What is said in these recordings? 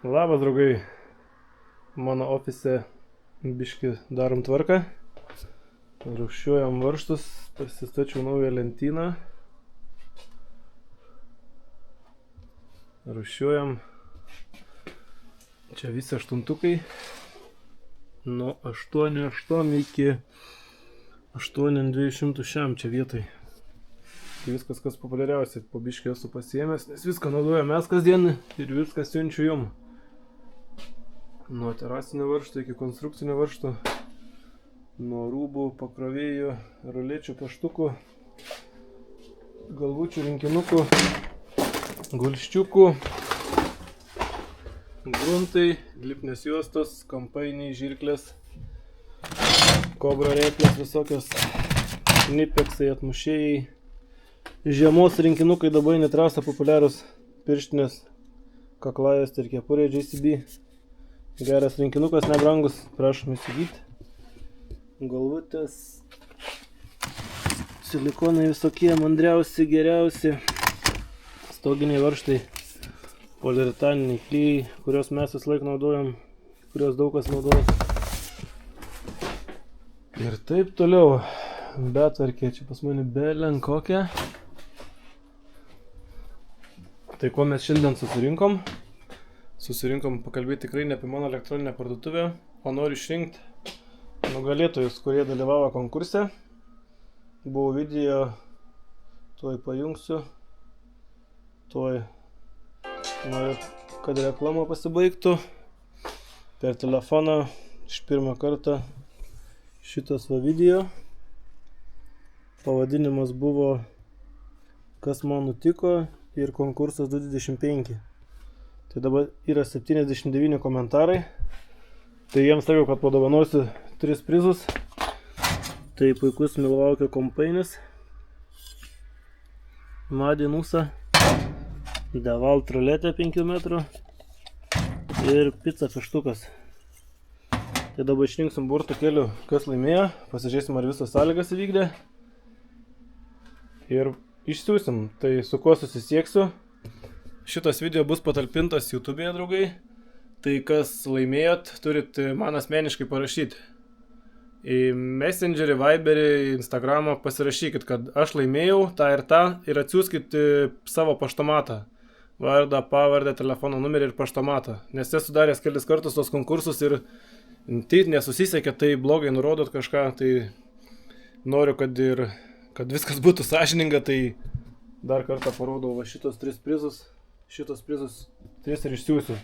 Labas, draugai. Mano ofise biški darom tvarką. Rūšiuojam varžtus. Pasistačiau naują lentyną. Rūšiuojam. Čia visi aštuntukai. Nuo 8,8 iki 8,200 šiam čia vietai. Tai viskas, kas populiariausia, po biškį esu pasiėmęs, nes viską naudojam mes kasdien ir viską siunčiu jum. Nuo terasinio varžto iki konstrukcinio varžto, nuo rūbų, pakrovėjų, rulečių, peštukų, galvučių, rinkinukų, gulščiukų, gruntai, lipnės juostos, kampainiai, žirklės, kobra replės visokios, nipeksai, atmušėjai, žiemos rinkinukai, dabar netrasa populiarus, pirštinės, kaklajas ir kepurė JCB. Geras rinkinukas, nebrangus, prašom įsigyti. Galvutės, silikonai visokie, mandriausi, geriausi. Stoginiai varžtai, poliuretaniniai klijai, kuriuos mes vis laik naudojam, kuriuos daug kas naudoja. Ir taip toliau, betvarkė, čia pas mane belen kokia. Tai ko mes šiandien susirinkom? Susirinkom pakalbėti tikrai ne apie mano elektroninę parduotuvę, o noriu išrinkti nugalėtojus, kurie dalyvavo konkurse. Buvo video, tuoj pajungsiu, tuoj noriu, kad reklama pasibaigtų. Per telefoną iš pirmą kartą šitas va video. Pavadinimas buvo Kas man nutiko ir konkursas 225. Tai dabar yra 79 komentarai. Tai jiems sakiau, kad padovanosiu 3 prizus. Tai puikus Milwaukee kompainis, Madinusa, Devalt ruletė 5 metrų ir pica peštukas. Tai dabar išrinksim burtų keliu, kas laimėjo. Pasižiūrėsim, ar visas sąlygas įvykdė. Ir išsiųsim. Tai su kuo susisieksiu. Šitas video bus patalpintas YouTube'e, draugai. Tai kas laimėjot, turit man asmeniškai parašyti. Į Messengerį, Viberį, Instagramą pasirašykit, kad aš laimėjau tą ir atsiųskit savo paštomatą. Vardą, pavardę, telefono numerį ir paštomatą. Nes esu daręs kelis kartus tos konkursus ir nesusisekė, tai blogai nurodot kažką. Tai noriu, kad viskas būtų sąžininga, tai dar kartą parodau va šitos 3 prizus. Šitos prizus 3 ir išsiųsiu.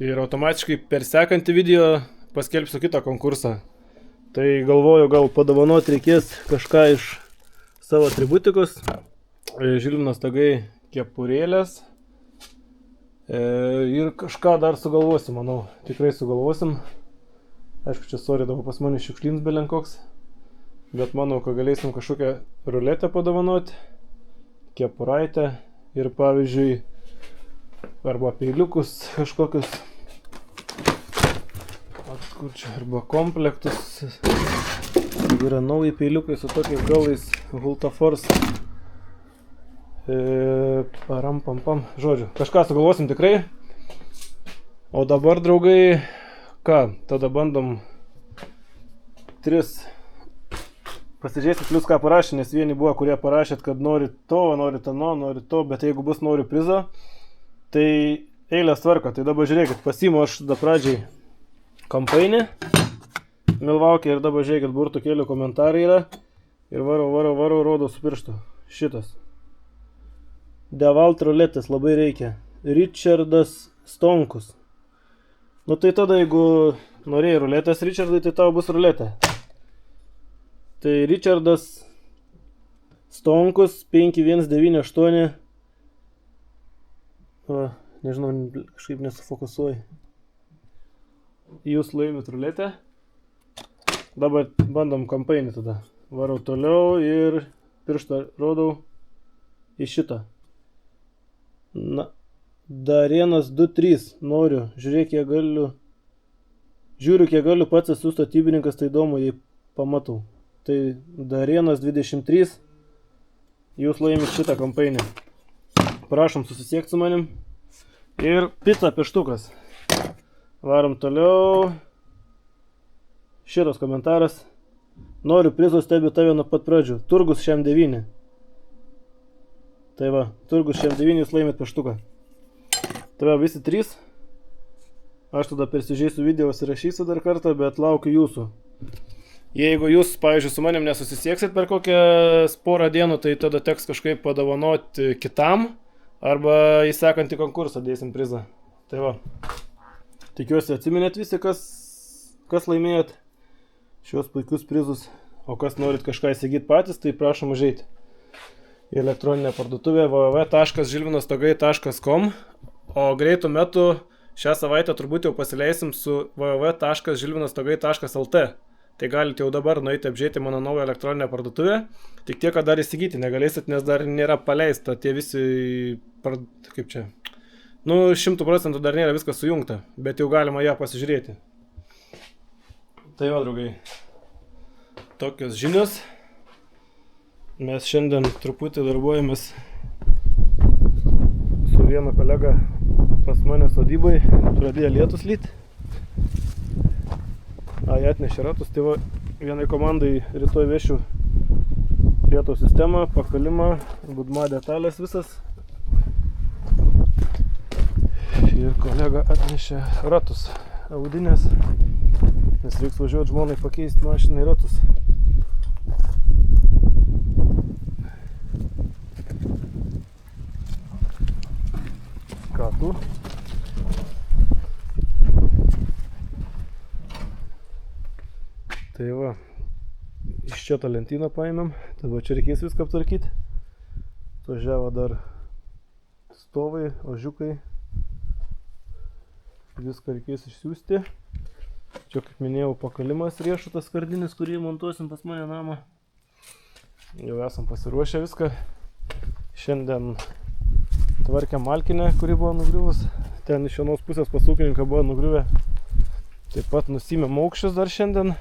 Ir automatiškai per sekantį video paskelbsiu kitą konkursą. Tai galvoju, gal padovanoti reikės kažką iš savo atributikos. Žilvinas tagai, kepurėlės. Ir kažką dar sugalvosim, manau. Tikrai sugalvosim. Aišku, čia sorry, dabar pas mane šiukšlins belenkoks. Bet manau, kad galėsim kažkokią ruletę padovanoti. Kepuraitę. Ir pavyzdžiui, arba peiliukus kažkokius, kur čia, arba komplektus. Yra nauji peiliukai su tokiais galais, Hultaforce. Parampampam, žodžiu, kažką sugalvosim tikrai. O dabar, draugai, ką, tada bandom 3. Pasižiūrėsit plius ką parašė, nes vieni buvo, kurie parašėt, kad nori to, nori to, bet jeigu bus noriu prizo, tai eilės tvarka. Tai dabar žiūrėkit, pasiimu aš da pradžiai kampainį Milwaukee ir dabar žiūrėkit, burtų kelių komentarai yra. Ir varau, rodo su pirštu. Šitas. Devalt ruletės labai reikia. Richardas Stonkus. Nu tai tada, jeigu norėjai ruletės Richardai, tai tau bus ruletė. Tai Richardas Stonkus 5198. Nežinau, kažkaip nesufokusuoju. Jūs laimit ruletę. Dabar bandom kampainį tada. Varau toliau ir pirštą rodau į šitą. Na, Darėnas 2-3 noriu. Žiūrėk, kiek galiu. Žiūriu, kiek galiu, pats esu statybininkas, tai įdomu, jei pamatau. Tai Darėnas 23, jūs laimit šitą kampainį. Prašom susisiekti su manim Ir pica pieštukas. Varom toliau. Šitas komentaras. Noriu prizo, stebiu tave nuo pat pradžių. Turgus šiam 9. Tai va, Turgus šiam 9 jūs laimėt pieštuką. Tai va, visi 3. Aš tada persižiūrėsiu video, įrašysiu dar kartą, bet laukiu jūsų. Jeigu jūs, pavyzdžiui, su manim nesusisieksit per kokią porą dienų, tai tada teks kažkaip padovanoti kitam, arba į sekantį konkursą dėsim prizą. Tai va. Tikiuosi atsiminėt visi, kas laimėjot šios puikius prizus. O kas norit kažką įsigyti patys, tai prašom užeiti į elektroninę parduotuvę www.žilvinastogai.com, o greitų metų šią savaitę turbūt jau pasileisim su www.žilvinastogai.lt. Tai galite jau dabar nueiti apžiūrėti mano naują elektroninę parduotuvę. Tik tiek, kad dar įsigyti negalėsit, nes dar nėra paleista tie visi, kaip čia, 100% dar nėra viskas sujungta, bet jau galima ją pasižiūrėti. Tai va, draugai, tokios žinios. Mes šiandien truputį darbuojamės su vienu kolega pas mane sodybai, pradėjo lietus lyt. Atnešė ratus, tai va, vienai komandai rytoj vešiu lietų sistemą, pakalimą, gudma detalės visas. Ir kolega atnešė ratus, audinės, nes reiks važiuoti žmonai pakeisti mašinai ratus. Ką tu? Tai va, iš čia tą lentyną paėmėm, tada čia reikės viską aptvarkyti. Važiavo dar stovai, ožiukai, viską reikės išsiųsti. Čia, kaip minėjau, pakalimas riešutas skardinis, kurį montuosim pas mane namą. Jau esam pasiruošę viską. Šiandien tvarkėm malkinę, kuri buvo nugriuvus. Ten iš vienos pusės pas ūkininką buvo nugriuvę. Taip pat nusimėm aukščius dar šiandien.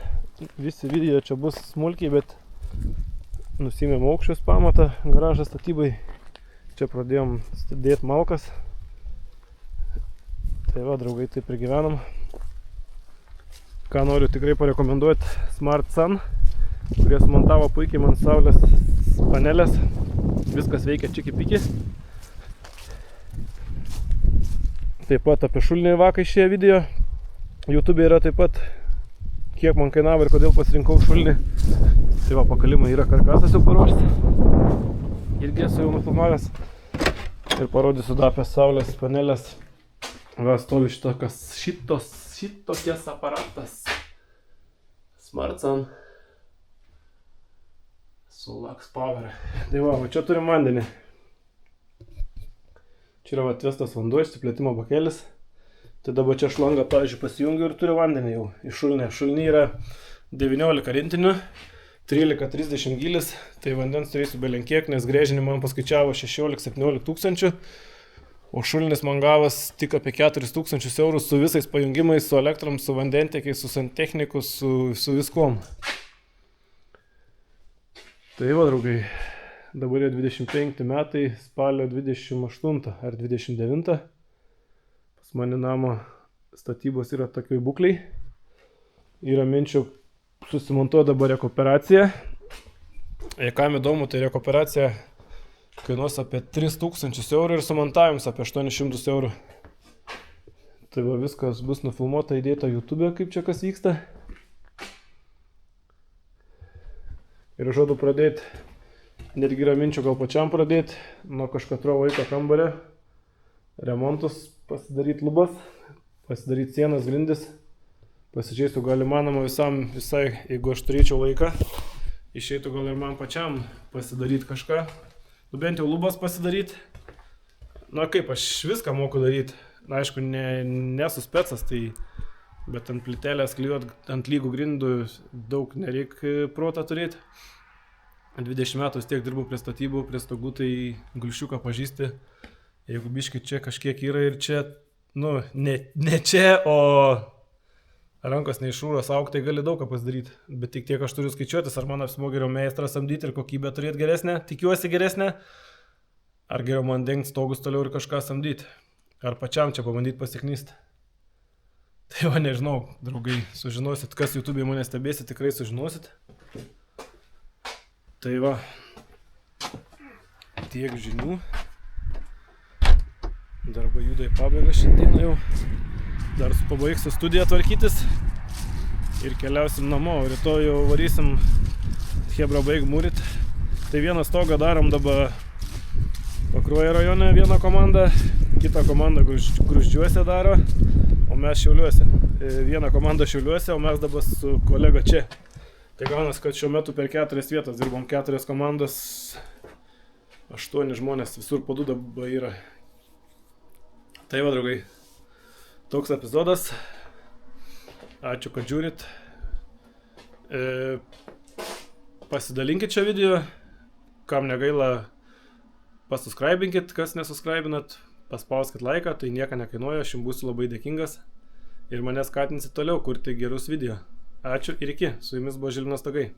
Visi video čia bus smulkiai, bet nusimėm aukščius pamatą garažą statybai. Čia pradėjom dėti malkas. Tai va, draugai, taip ir gyvenam. Ką noriu tikrai parekomenduoti, Smart Sun, kurie sumontavo puikiai man saulės panelės. Viskas veikia čiki-piki. Taip pat apie šulinį vaką išėję video. YouTube yra taip pat, kiek man kainavo ir kodėl pasirinkau šulinį. Tai va, pakalimai yra, karkasas jau paruoštas. Irgi esu jau nufilmavęs. Ir parodysiu dar apie saulės panelės. Va, stovi šitokias aparatas. Smart Sun su Lux Power. Tai va, čia turim vandenį. Čia yra atvestas vanduo, išsiplėtimo bakelis. Tai dabar čia šlangą, pavyzdžiui, pasijungiu ir turiu vandenį jau iš šulinį. Šulinį yra 19 rintinių, 13-30 gilis. Tai vandens turėsiu belenkiek, nes grėžinį man paskaičiavo 16-17 tūkstančių. O šulinis man gavas tik apie 4 tūkstančius eurų su visais pajungimais, su elektrom, su vandentiekiais, su santechniku, su viskom. Tai va, draugai, dabar jau 25 metai, spalio 28 ar 29. Pas mane namo statybos yra tokioj būkliai. Yra minčių susimontuoti dabar rekuperaciją. Jei kam įdomu, tai rekuperacija kainuos apie 3000 eurų ir sumontavimus apie 800 eurų. Tai va, viskas bus nufilmuota, įdėta YouTube, kaip čia kas vyksta. Ir žadu pradėti, netgi yra minčių gal pačiam pradėti, nuo kažkatro vaiko kambario. Remontus, pasidaryti lubas, pasidaryti sienas, grindis. Pasižiūrėsiu, gal įmanoma visai, jeigu aš turėčiau laiką, išeitų gal ir man pačiam pasidaryti kažką. Bent jau lubas pasidaryti. Na kaip, aš viską moku daryti. Na, aišku, nesu specas, tai, bet ant plytelės klijuot, ant lygų grindų daug nereik protą turėti. 20 metų vis tiek dirbu prie statybų, prie stogų, tai gulšiuką pažįsti. Jeigu biškai čia kažkiek yra ir čia, ne čia, o rankos neišrūros augti, tai gali daug ką pasidaryti. Bet tik tiek aš turiu skaičiuotis, ar man apsimo geriau meistrą samdyti ir kokybę turėti geresnę, tikiuosi geresnę, ar geriau man dengti stogus toliau ir kažką samdyti. ar pačiam čia pabandyti pasiknysti. Tai va, nežinau, draugai, sužinosit, kas YouTube'e mane stebėsit, tikrai sužinosit. Tai va, tiek žinių. Darbai juda į pabaigą šiandieną jau. Dar pabaigsiu studiją tvarkytis ir keliausim namo. Rytoj jau varysim Chebra baig mūryt. Tai vieną stogą darom dabar Pakruojo rajone vieną komandą, kitą komandą Gruzdžiuose daro, o mes Šiauliuose. Vieną komandą Šiauliuose, o mes dabar su kolega čia. Tai gaunas, kad šiuo metu per 4 vietas dirbom 4 komandas, 8 žmonės, visur po 2 dabar yra. Tai va, draugai, toks epizodas. Ačiū, kad žiūrit. Pasidalinkit šio video, kam negaila, pasubscribinkit, kas nesuscribinat, paspauskit laiką, tai nieko nekainuoja, aš jums būsiu labai dėkingas ir mane skatinsit toliau kurti gerus video. Ačiū ir iki, su jumis buvo Žilvinas Stogai.